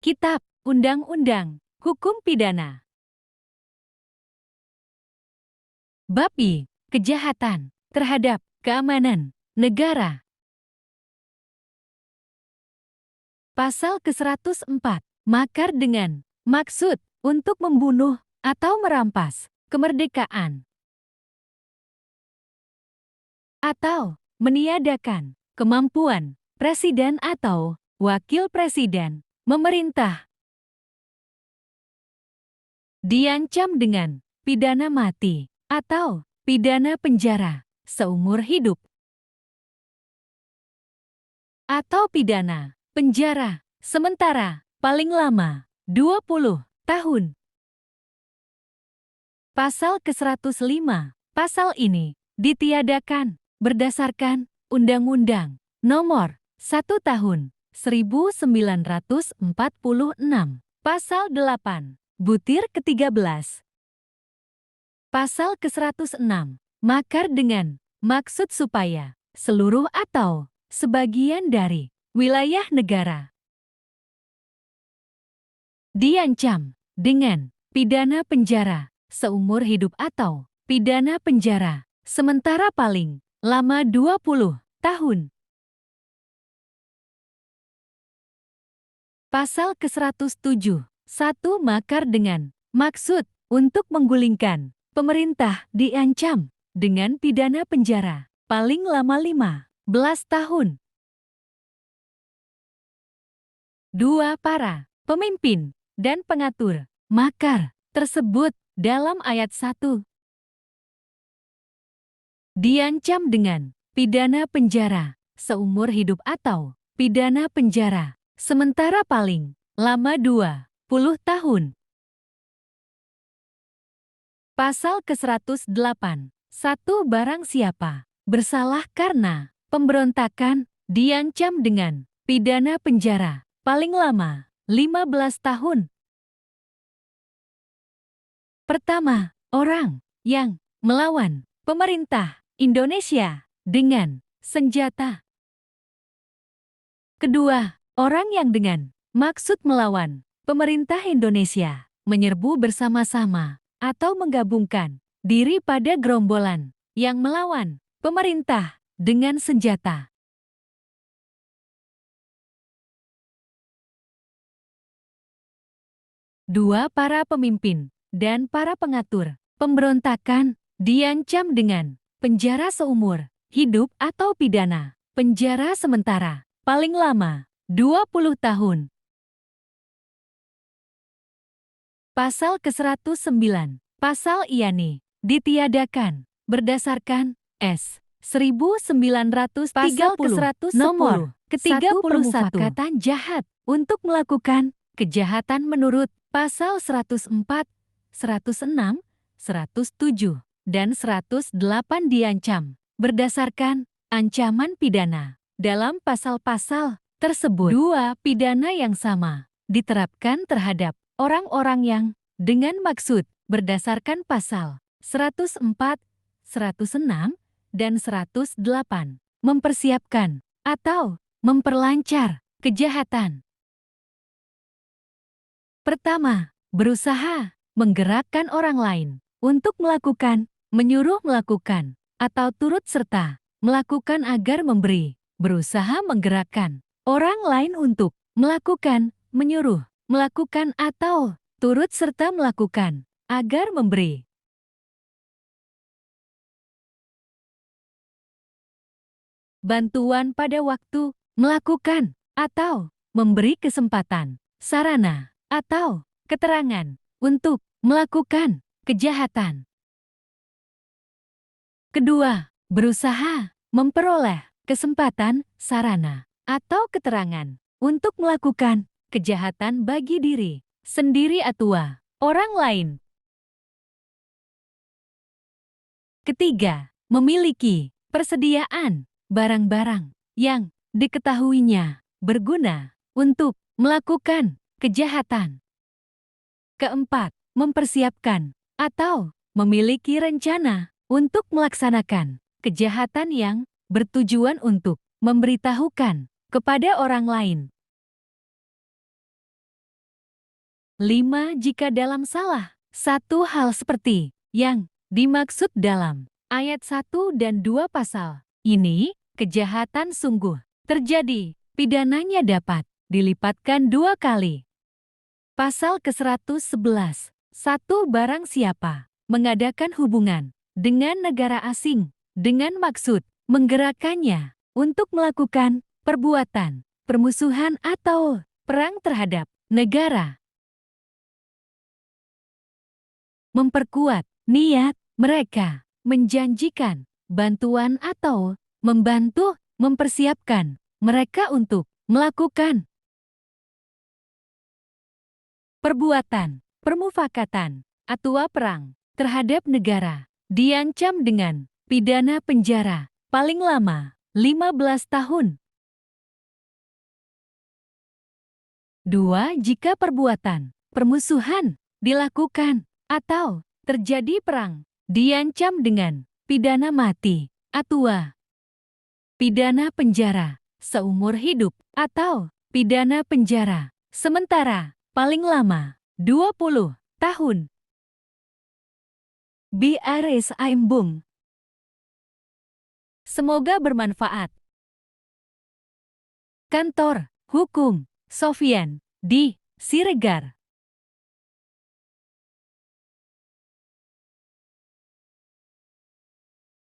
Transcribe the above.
Kitab Undang-Undang Hukum Pidana. Bab I. Kejahatan terhadap keamanan negara. Pasal ke-104. Makar dengan maksud untuk membunuh atau merampas kemerdekaan atau meniadakan kemampuan presiden atau wakil presiden memerintah, diancam dengan pidana mati atau pidana penjara seumur hidup atau pidana penjara sementara paling lama 20 tahun. Pasal ke-105. Pasal ini ditiadakan berdasarkan Undang-Undang Nomor 1 Tahun 1946, Pasal 8, Butir ke-13. Pasal ke-106. Makar dengan maksud supaya seluruh atau sebagian dari wilayah negara diancam dengan pidana penjara seumur hidup atau pidana penjara sementara paling lama 20 tahun. Pasal ke-107. 1. Makar dengan maksud untuk menggulingkan pemerintah diancam dengan pidana penjara paling lama 15 tahun. 2. Para pemimpin dan pengatur makar tersebut dalam ayat 1 diancam dengan pidana penjara seumur hidup atau pidana penjara sementara paling lama 20 tahun. Pasal ke-108. 1. Barang siapa bersalah karena pemberontakan diancam dengan pidana penjara paling lama 15 tahun. Pertama, orang yang melawan pemerintah Indonesia dengan senjata. Kedua, orang yang dengan maksud melawan pemerintah Indonesia menyerbu bersama-sama atau menggabungkan diri pada gerombolan yang melawan pemerintah dengan senjata. 2. Para pemimpin dan para pengatur pemberontakan diancam dengan penjara seumur hidup atau pidana penjara sementara paling lama 20 tahun. Pasal ke-109. Pasal ini ditiadakan berdasarkan S. 1930 Pasal ke-110. nomor ke-31 Permufakatan jahat untuk melakukan kejahatan menurut Pasal 104, 106, 107, dan 108 diancam berdasarkan ancaman pidana. Dalam pasal-pasal tersebut, 2 pidana yang sama diterapkan terhadap orang-orang yang dengan maksud berdasarkan pasal 104, 106, dan 108 mempersiapkan atau memperlancar kejahatan. Pertama, berusaha menggerakkan orang lain untuk melakukan, menyuruh melakukan, atau turut serta melakukan agar memberi, berusaha menggerakkan orang lain untuk melakukan, menyuruh, melakukan atau turut serta melakukan agar memberi. Bantuan pada waktu melakukan atau memberi kesempatan, sarana, atau keterangan untuk melakukan kejahatan. Kedua, berusaha memperoleh kesempatan, sarana, atau keterangan untuk melakukan kejahatan bagi diri sendiri atau orang lain. Ketiga, memiliki persediaan barang-barang yang diketahuinya berguna untuk melakukan kejahatan. Keempat, mempersiapkan atau memiliki rencana untuk melaksanakan kejahatan yang bertujuan untuk memberitahukan kepada orang lain 5. Jika dalam salah satu hal seperti yang dimaksud dalam ayat 1 dan 2 pasal ini, kejahatan sungguh terjadi, pidananya dapat dilipatkan 2 kali. Pasal ke-111. 1. Barang siapa mengadakan hubungan dengan negara asing dengan maksud menggerakkannya untuk melakukan perbuatan permusuhan atau perang terhadap negara, memperkuat niat mereka, menjanjikan bantuan atau membantu mempersiapkan mereka untuk melakukan perbuatan permufakatan atau perang terhadap negara, diancam dengan pidana penjara paling lama 15 tahun. 2. Jika perbuatan permusuhan dilakukan atau terjadi perang, diancam dengan pidana mati atau pidana penjara seumur hidup atau pidana penjara sementara paling lama 20 tahun. BRS Aimbung. Semoga bermanfaat. Kantor Hukum Sofyan di Siregar.